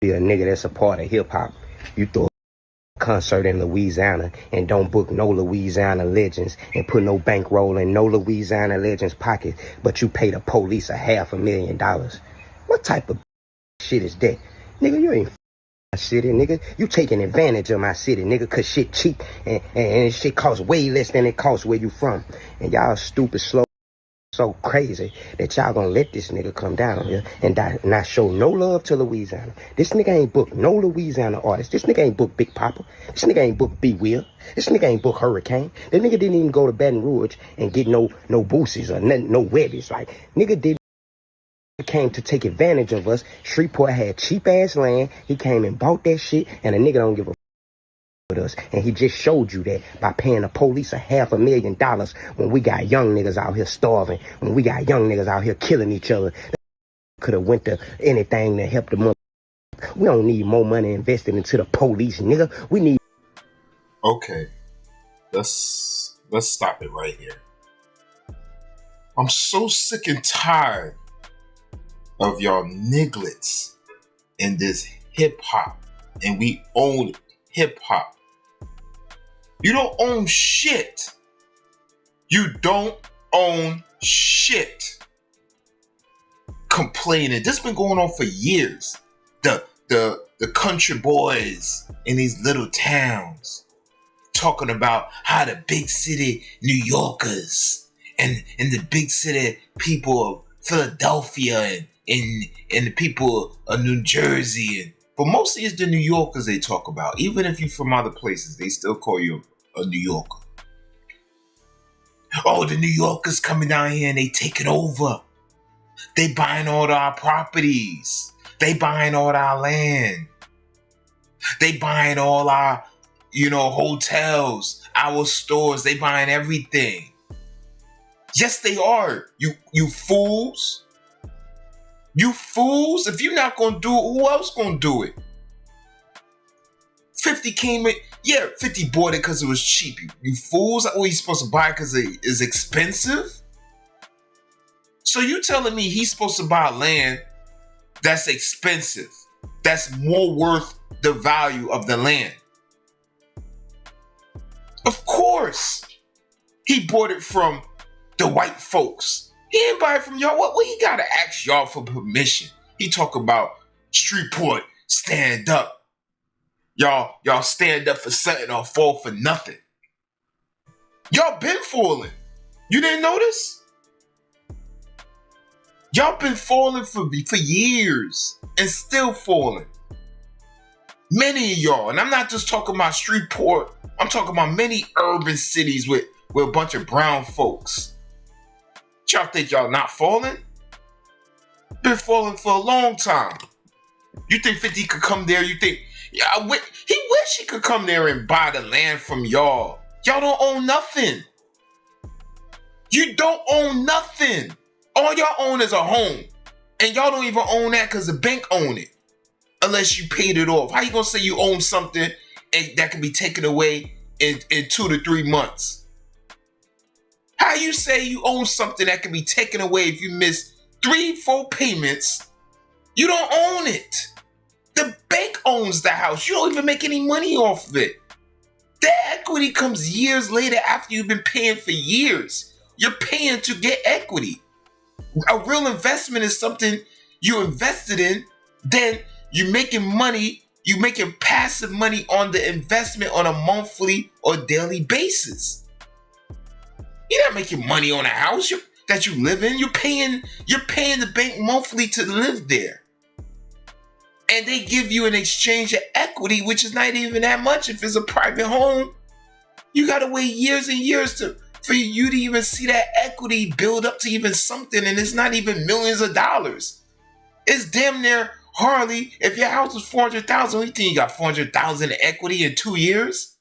Be a nigga that's a part of hip hop. You throw a concert in Louisiana and don't book no Louisiana legends and put no bankroll in no Louisiana legends pocket, but you pay the police $500,000. What type of shit is that? Nigga, you ain't my city, nigga. You taking advantage of my city, nigga, cause shit cheap and shit costs way less than it costs where you from. And y'all stupid, slow, so crazy that y'all gonna let this nigga come down here and not show no love to Louisiana. This nigga ain't booked no Louisiana artist. This nigga ain't booked Big Papa. This nigga ain't booked B Will. This nigga ain't booked Hurricane. That nigga didn't even go to Baton Rouge and get no boosies or no webbies. Like, nigga didn't. Came to take advantage of us. Shreveport had cheap ass land. He came and bought that shit, and a nigga don't give a with us. And he just showed you that by paying the police $500,000 when we got young niggas out here starving, when we got young niggas out here killing each other. Could have went to anything to help the money. We don't need more money invested into the police, nigga. We need. Okay, let's stop it right here. I'm so sick and tired of y'all nigglets in this hip hop, and we own hip hop. You don't own shit. You don't own shit. Complaining. This been going on for years. The country boys in these little towns talking about how the big city New Yorkers and the big city people of Philadelphia and the people of New Jersey, but mostly it's the New Yorkers they talk about. Even if you're from other places, they still call you a New Yorker. Oh, the New Yorkers coming down here and they taking over. They buying all our properties. They buying all our land. They buying all our, hotels, our stores. They buying everything. Yes, they are. You fools. You fools. If you're not going to do it, who else going to do it? 50 came in. Yeah, 50 bought it because it was cheap. You fools. Oh, he's supposed to buy it because it is expensive? So you telling me he's supposed to buy land that's expensive, that's more worth the value of the land? Of course. He bought it from the white folks. He didn't buy it from y'all. What he gotta ask y'all for permission? He talk about Shreveport, stand up. Y'all stand up for something or fall for nothing. Y'all been falling. You didn't notice? Y'all been falling for years and still falling. Many of y'all, and I'm not just talking about Shreveport. I'm talking about many urban cities with a bunch of brown folks. Y'all think y'all not falling? Been falling for a long time. You think 50 could come there? You think he wish he could come there and buy the land from y'all. Y'all don't own nothing. You don't own nothing. All y'all own is a home. And y'all don't even own that because the bank own it. Unless you paid it off. How you gonna say you own something and that can be taken away in 2 to 3 months? How you say you own something that can be taken away if you miss 3-4 payments? You don't own it. The bank owns the house. You don't even make any money off of it. The equity comes years later after you've been paying for years. You're paying to get equity. A real investment is something you invested in, then you're making money, you're making passive money on the investment on a monthly or daily basis. You're not making money on a house that you live in. You're paying the bank monthly to live there. And they give you an exchange of equity, which is not even that much. If it's a private home, you gotta wait years and years for you to even see that equity build up to even something, and it's not even millions of dollars. It's damn near hardly. If your house was $400,000, you think you got $400,000 in equity in 2 years?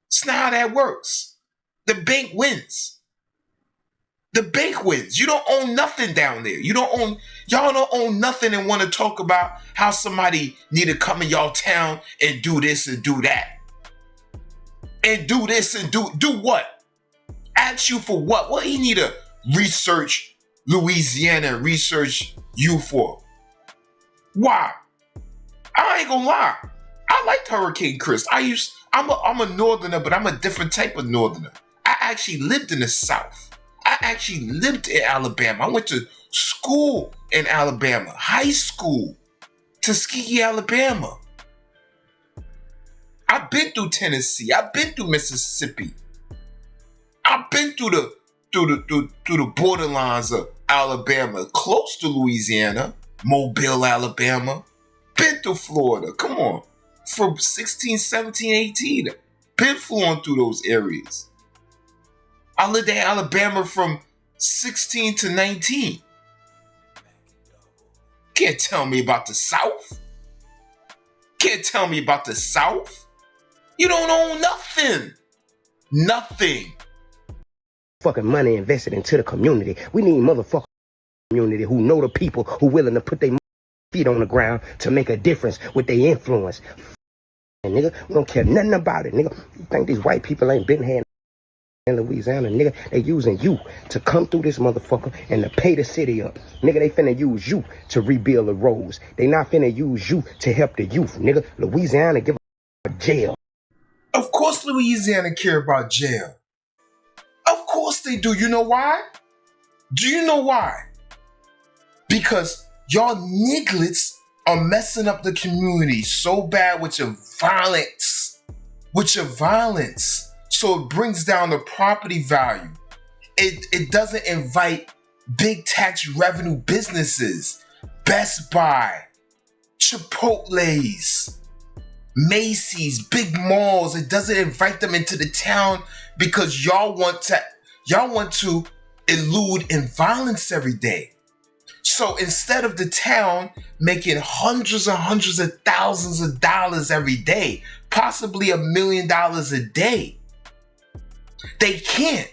It's not how that works. The bank wins. The bank wins. You don't own nothing down there. Y'all don't own nothing and want to talk about how somebody need to come in y'all town and do this and do that. And do this and do what? Ask you for what? What he need to research Louisiana and research you for? Why? I ain't gonna lie. I liked Hurricane Chris. I'm a northerner, but I'm a different type of northerner. I actually lived in the South. I actually lived in Alabama. I went to school in Alabama, high school, Tuskegee, Alabama. I've been through Tennessee. I've been through Mississippi. I've been through the borderlines of Alabama, close to Louisiana, Mobile, Alabama. Been through Florida. Come on. From 16, 17, 18. Been flowing through those areas. I lived in Alabama from 16 to 19. Can't tell me about the South. Can't tell me about the South. You don't own nothing. Nothing. Fucking money invested into the community. We need motherfucking community who know the people, who willing to put their feet on the ground to make a difference with their influence. And nigga, we don't care nothing about it, nigga. You think these white people ain't been here in Louisiana, nigga? They using you to come through this motherfucker and to pay the city up. Nigga, they finna use you to rebuild the roads. They not finna use you to help the youth, nigga. Louisiana give a jail. Of course Louisiana care about jail. Of course they do. You know why? Do you know why? Because y'all nigglets are messing up the community so bad with your violence. With your violence. So it brings down the property value. It doesn't invite big tax revenue businesses. Best Buy, Chipotle's, Macy's, big malls. It doesn't invite them into the town because y'all want to elude in violence every day. So instead of the town making hundreds and hundreds of thousands of dollars every day, possibly $1 million a day, they can't.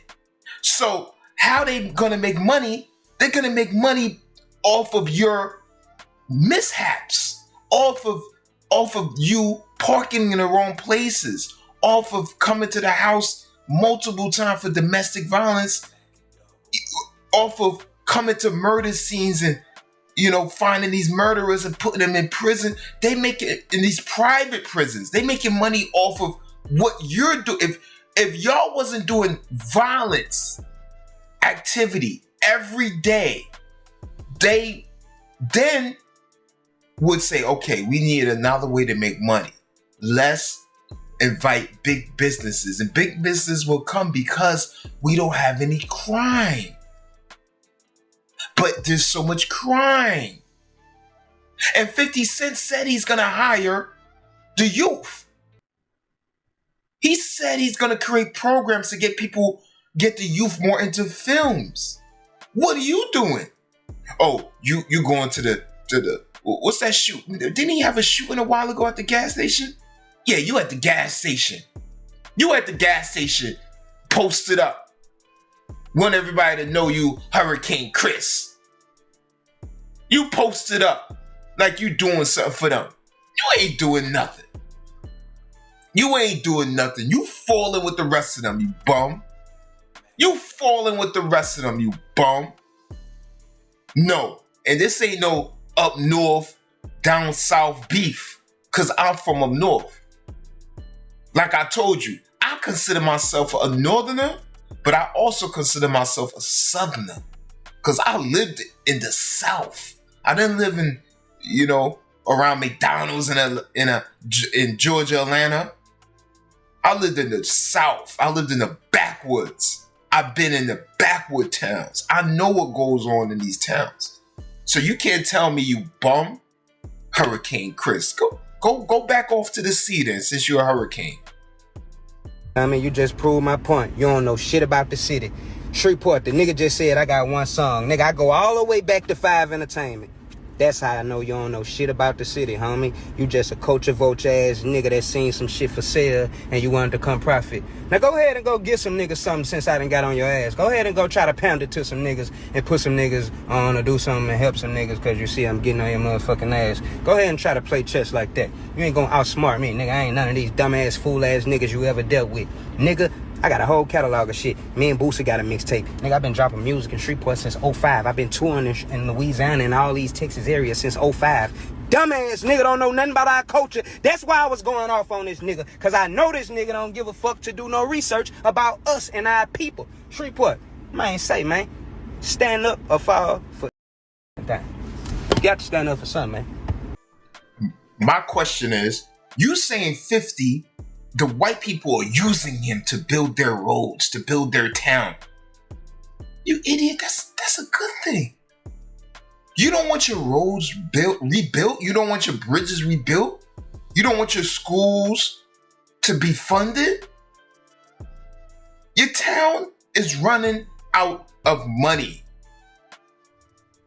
So how they gonna make money? They're gonna make money off of your mishaps, off of you parking in the wrong places, off of coming to the house multiple times for domestic violence, off of coming to murder scenes and, finding these murderers and putting them in prison. They make it in these private prisons. They making money off of what you're doing. If y'all wasn't doing violence activity every day, they then would say, okay, we need another way to make money. Let's invite big businesses, and big business will come because we don't have any crime. But there's so much crime. And 50 Cent said he's gonna hire the youth. He said he's gonna create programs to get the youth more into films. What are you doing? Oh, you going to the what's that shoot? Didn't he have a shooting a while ago at the gas station? Yeah, you at the gas station. You at the gas station, posted up. Want everybody to know you Hurricane Chris. You posted up like you doing something for them. You ain't doing nothing. You ain't doing nothing. You falling with the rest of them, you bum. You falling with the rest of them, you bum. No, and this ain't no up north, down south beef, because I'm from up north. Like I told you, I consider myself a northerner, but I also consider myself a southerner, because I lived in the South. I didn't live in, around McDonald's in Georgia, Atlanta. I lived in the South. I lived in the backwoods. I've been in the backwood towns. I know what goes on in these towns. So you can't tell me, you bum, Hurricane Chris. Go back off to the sea then, since you're a hurricane. I mean, you just proved my point. You don't know shit about the city. Shreveport, the nigga just said I got one song. Nigga, I go all the way back to 5 Entertainment. That's how I know you don't know shit about the city, homie. You just a culture vulture ass nigga that seen some shit for sale and you wanted to come profit. Now go ahead and go get some niggas something since I done got on your ass. Go ahead and go try to pound it to some niggas and put some niggas on or do something and help some niggas, cause you see I'm getting on your motherfucking ass. Go ahead and try to play chess like that. You ain't gonna outsmart me, nigga. I ain't none of these dumbass fool ass niggas you ever dealt with. Nigga, I got a whole catalog of shit. Me and Boosie got a mixtape. Nigga, I've been dropping music in Shreveport since 05. I've been touring in Louisiana and all these Texas areas since 05. Dumbass nigga don't know nothing about our culture. That's why I was going off on this nigga. Because I know this nigga don't give a fuck to do no research about us and our people. Shreveport, man, say, man, stand up or fall for that. You got to stand up for something, man. My question is, you saying 50, the white people are using him to build their roads, to build their town. You idiot, that's a good thing. You don't want your roads rebuilt? You don't want your bridges rebuilt? You don't want your schools to be funded? Your town is running out of money.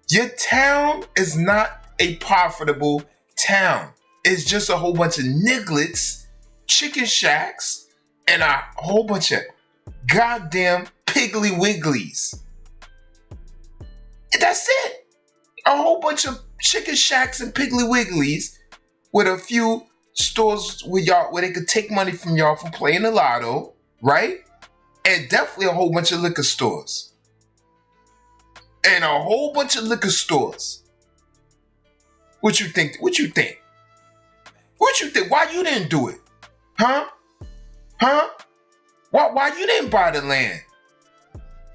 Your town is not a profitable town. It's just a whole bunch of nigglets, chicken shacks, and a whole bunch of goddamn Piggly Wigglies. That's it. A whole bunch of chicken shacks and Piggly Wigglies with a few stores where they could take money from y'all for playing the lotto, right? And definitely a whole bunch of liquor stores. And a whole bunch of liquor stores. What you think? What you think? What you think? Why you didn't do it? Huh? Why you didn't buy the land?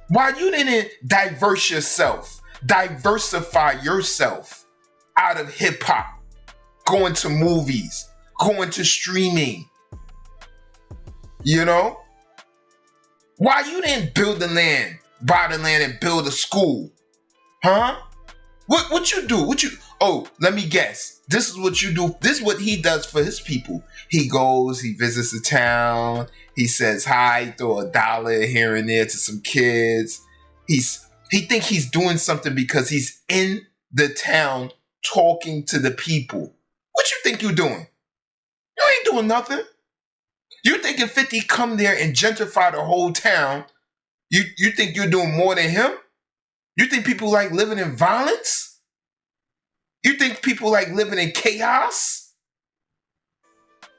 Why you didn't diversify yourself out of hip hop, going to movies, going to streaming? You know? Why you didn't build the land, buy the land and build a school? Huh? What you do? Oh, let me guess. This is what you do. This is what he does for his people. He goes, he visits the town, he says hi, throw $1 here and there to some kids. He think he's doing something because he's in the town talking to the people. What you think you doing? You ain't doing nothing. You think if 50 come there and gentrify the whole town, you think you're doing more than him? You think people like living in violence? You think people like living in chaos?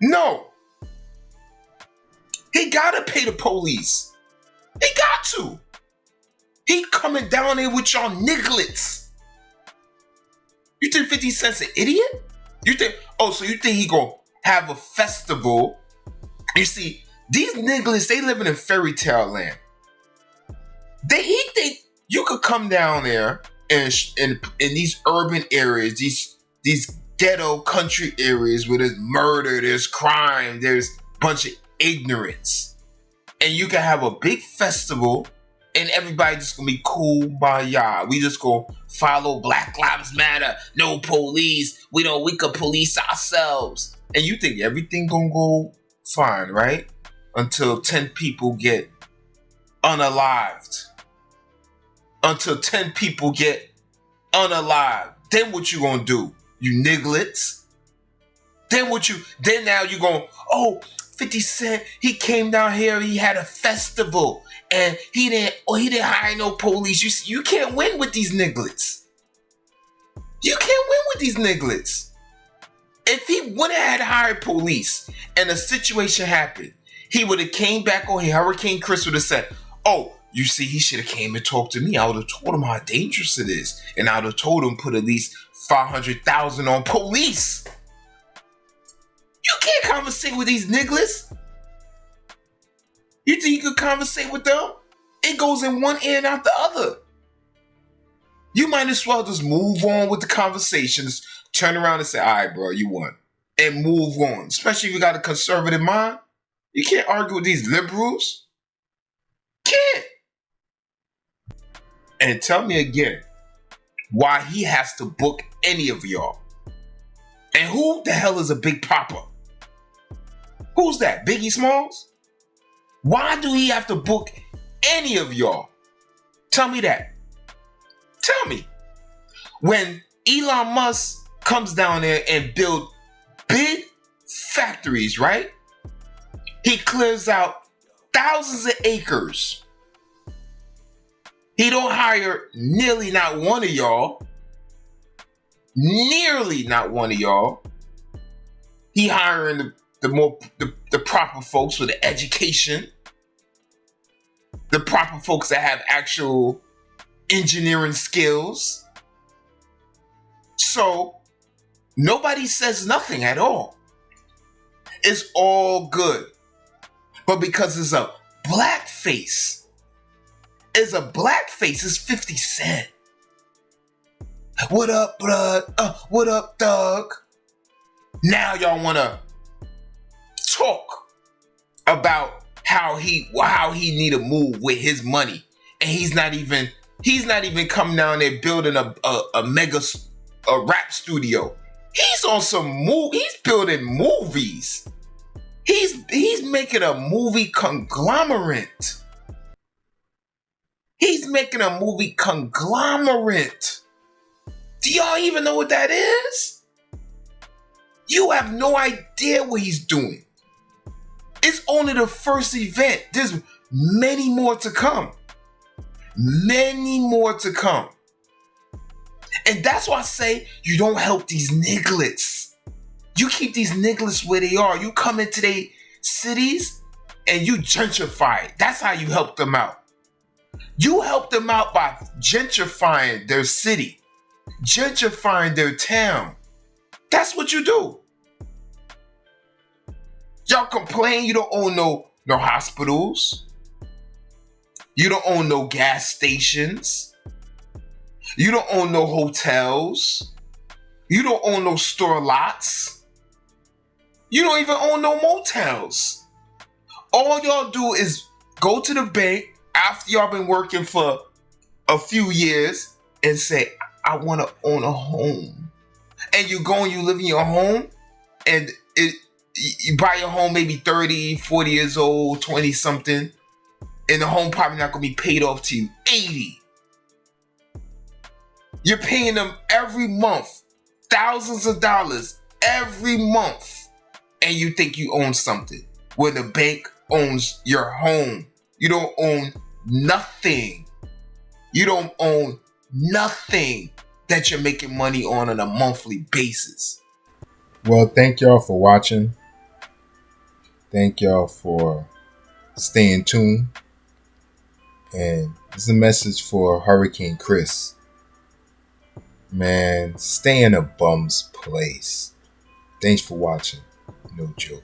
No. He gotta pay the police. He got to. He coming down there with y'all nigglets. You think 50 Cent's an idiot? So you think he gonna have a festival? You see, these nigglets, they living in fairy tale land. He think you could come down there in these urban areas, these ghetto country areas where there's murder, there's crime, there's a bunch of ignorance. And you can have a big festival and everybody just gonna be cool by y'all. We just gonna follow Black Lives Matter, no police, we could police ourselves. And you think everything gonna go fine, right? Until 10 people get unalived. Until 10 people get unalived. Then what you gonna do? You nigglets? Then now you gonna, 50 Cent, he came down here, he had a festival, and he didn't hire no police. You can't win with these nigglets. You can't win with these nigglets. If he would have had hired police and a situation happened, he would have came back on here, Hurricane Chris would have said, you see, he should have came and talked to me. I would have told him how dangerous it is. And I would have told him put at least 500,000 on police. You can't conversate with these nigglets. You think you could conversate with them? It goes in one ear and out the other. You might as well just move on with the conversations, turn around and say, all right, bro, you won. And move on. Especially if you got a conservative mind. You can't argue with these liberals. Can't. And tell me again why he has to book any of y'all. And who the hell is a Big Papa? Who's that? Biggie Smalls? Why do he have to book any of y'all? Tell me that. Tell me. When Elon Musk comes down there and build big factories, right? He clears out thousands of acres. He don't hire nearly not one of y'all. Nearly not one of y'all. He hiring the proper folks with the education. The proper folks that have actual engineering skills. So Nobody says nothing at all. It's all good. But because it's a blackface, it's 50 Cent. What up, blood? What up, Doug? Now y'all wanna talk about how he need to move with his money, and he's not even coming down there building a mega rap studio. He's on some he's building movies. He's making a movie conglomerate. He's making a movie conglomerate. Do y'all even know what that is? You have no idea what he's doing. It's only the first event. There's many more to come. Many more to come. And that's why I say you don't help these nigglets. You keep these nigglets where they are. You come into their cities and you gentrify it. That's how you help them out. You help them out by gentrifying their city, gentrifying their town. That's what you do. Y'all complain you don't own no hospitals. You don't own no gas stations. You don't own no hotels. You don't own no store lots. You don't even own no motels. All y'all do is go to the bank after y'all been working for a few years and say, I want to own a home. And you go and you live in your home, and you buy your home maybe 30, 40 years old, 20 something, and the home probably not going to be paid off to you 80. You're paying them every month, thousands of dollars every month, and you think you own something when the bank owns your home. You don't own nothing. You don't own nothing that you're making money on a monthly basis. Well, thank y'all for watching. Thank y'all for staying tuned. And this is a message for Hurricane Chris. Man, stay in a bum's place. Thanks for watching. No joke.